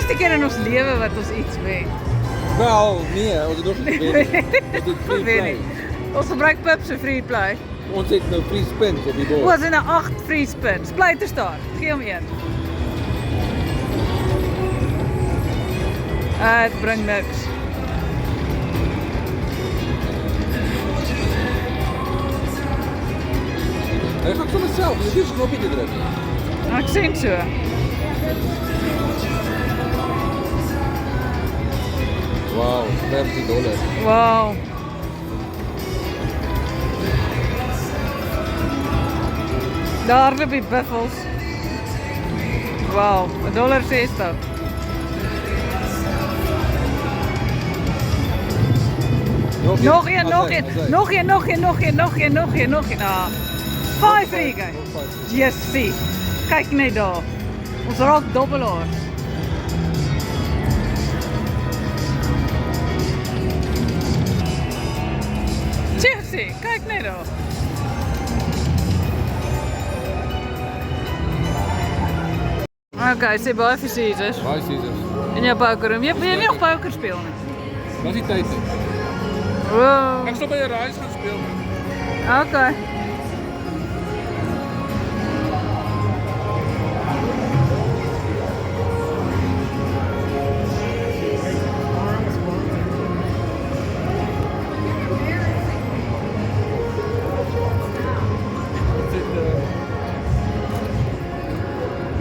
eerste keer in ons lewe wat ons iets wen. Wel, nee, ons het nog nie gewen nie. Ons het free play. Ons gebruik Pip se free play. Ons het nou free spins op die bord. Ons het nou 8 free spins. Pleiter staan. Gee hom een. Het bring niks. Hy gaan sommer self, jy hoef nie 'n knoppie te druk nie. Ek sien so. Wow, $30. Wow. Daar loop die buffels. Wow, $1.60. Nog een. Nou, 5 free guys. Yes, see. Kyk net daar. Ons raak dobbelaars. Jessie, kyk net daar. Okay, sê baie vir Caesars. Baie Caesars. In jou pokerroom. Jy wil nie nog poker speel nie. Was die tyd nie. Wow. Ek sal by 'n reis gaan speel. Okay.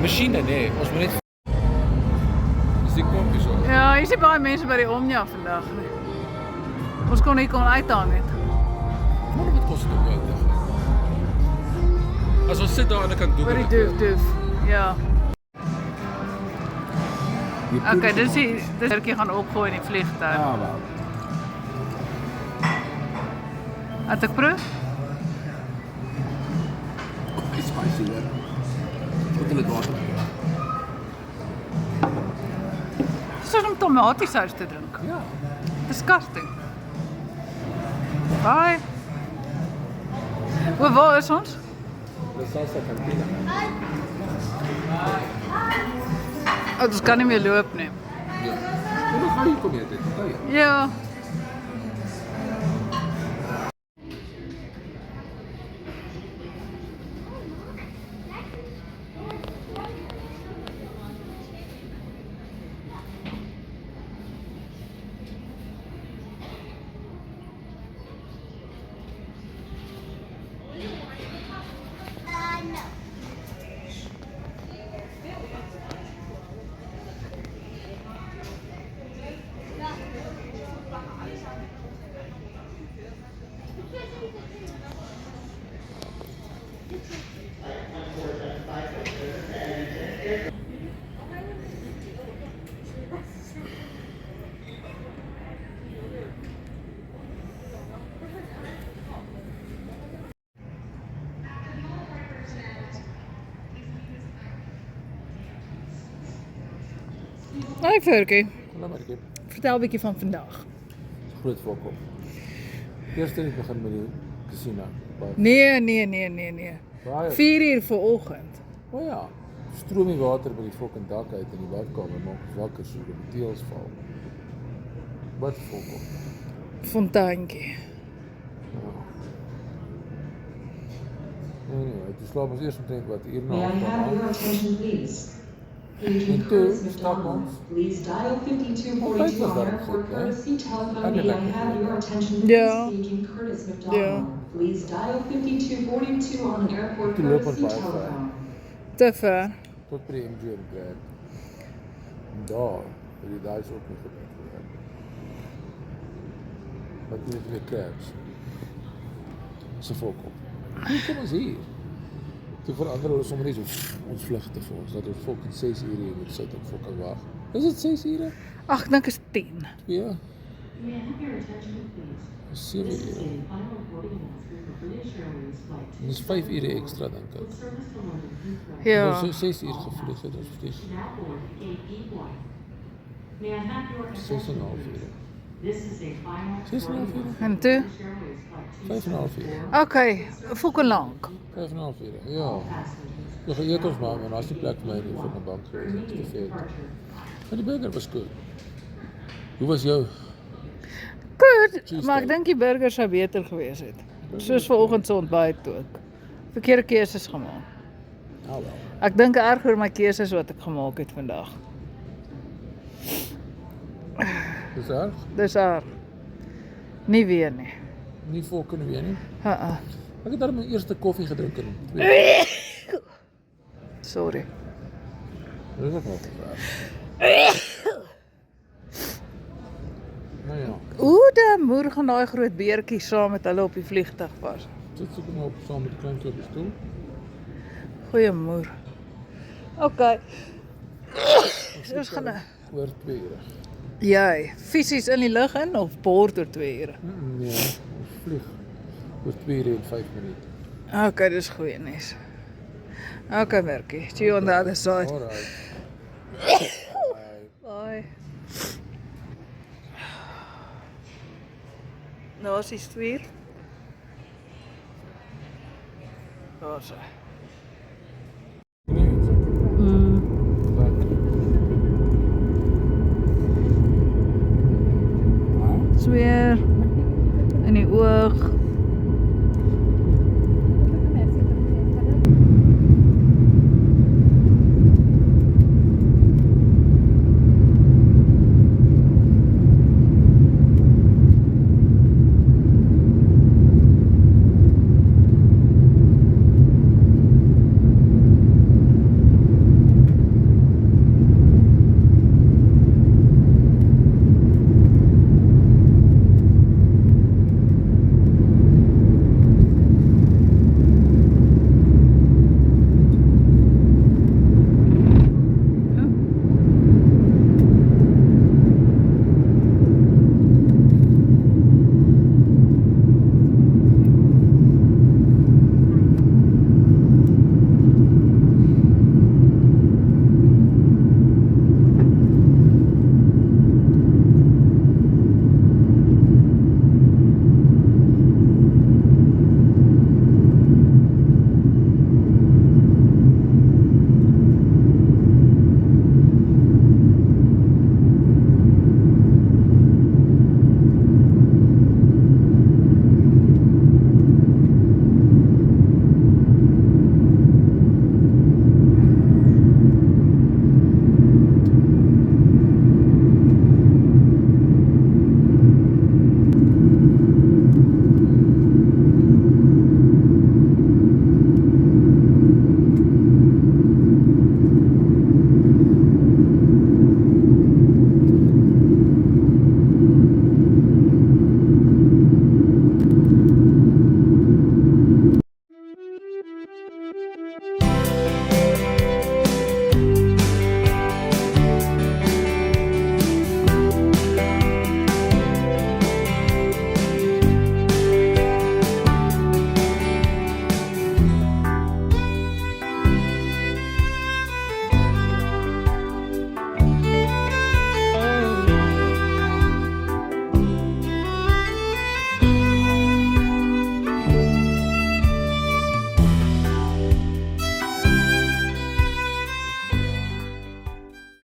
Masjiene, nee, ons moet net. Dis die kompie so. Ja, hier is baie mense by die Omnia vandag. Ons kon hier uithaal net. Maar wat kos dit nou? As ons sit daar aan die kant doen. Oor die doef. Ja. Okay, dis die hertjie gaan opgooi in die vliegtuig. Ja, wel. Het ek proef? Dis spicy hoor. Wat hulle water. Dis soos om tomatiesous te drink. Ja. Disgusting. Bye. Waar is ons? Dis salsa cantina. Ons kan nie meer loop nie. Ja. Hoe gaan jy kom jy dit? Ja. Hoi Furkie. Hallo Markie. Vertel 'n bietjie van vandag. Groot voorkom. Eerste net begin met die casino. Nee. Baie. 4 uur vanoggend. O ja. Stroom die water by die fucking dak uit in die badkamer maak ons wakker so die teels val. Wat voorkom? Fonteintjie. Ja. Nee, dit slaap ons eers omtrent wat uur na May I have your half. attention, please? En Agent toe Curtis stap McDonald, ons. please dial 5242 on airport courtesy telephone. May I have your attention, please? Ja. Agent Curtis Ja. McDonald, please dial 5242 on an airport Toe loop ons courtesy baie ver. telephone. Te ver. Tot by die MGM Grand. En daar, by die daai is ook nie goed. Wat doen we weer cabs? Ze voorkom. Hoe kom ons hier? Toen veranderen hulle sommer net so ons vlugte vir ons, dat ons fucking 6 uur hier moet sit en fucking wag. Is dit 6 ure? Ag, ek dink is 10. 2? May I have your attention, please? 7 This is ure. a final boarding announcement for British Airways flight En dis 5 ure ekstra dink ek. with service to London Heathrow. Ja. Ons so 6 uur gevlieg het ons vlieg. Now board AP flight. May I have your 6,5 attention, ure. This is a final 6,5 boarding ure? En toe? British Airways flight 5,5 ure. Okay, fucking lank. 5,5 ure. Ja. Nog eet ons maar, maar daar's nie plek vir my nie vir my bank gewees. Dit is te vet. Maar die burger was goed. Hoe was jou? Goed, Cheese maar ek steak. dink die burger sou beter gewees het. Soos vanoggend se ontbyt ook. Verkeerde keuses gemaak. Nou wel. Ek dink erg oor my keuses wat ek gemaak het vandag. Dis erg? Dis erg. Nie weer nie. Nie vol kunnen weer nie. Uh-uh. Ek het daar my eerste koffie gedrink in 2 jaar. Sorry. Dis ook nog erg. Nou ja, Hoe die moer gaan daai groot beertjie saam met hulle op die vliegtuig was. sit soek nou op saam met die kleintjie op die stoel. Goeie moer. OK. Ons gaan Oor 2 ure. jy fisies in die lug in of boord oor 2 ure? Nee, ons vlieg. Oor 2 ure en 5 minute. OK, dis goeie nuus. OK, Merkie. See you on the other side. Alright. Bye. Nou is die stuur. Daar is hy. Sweer in die oog.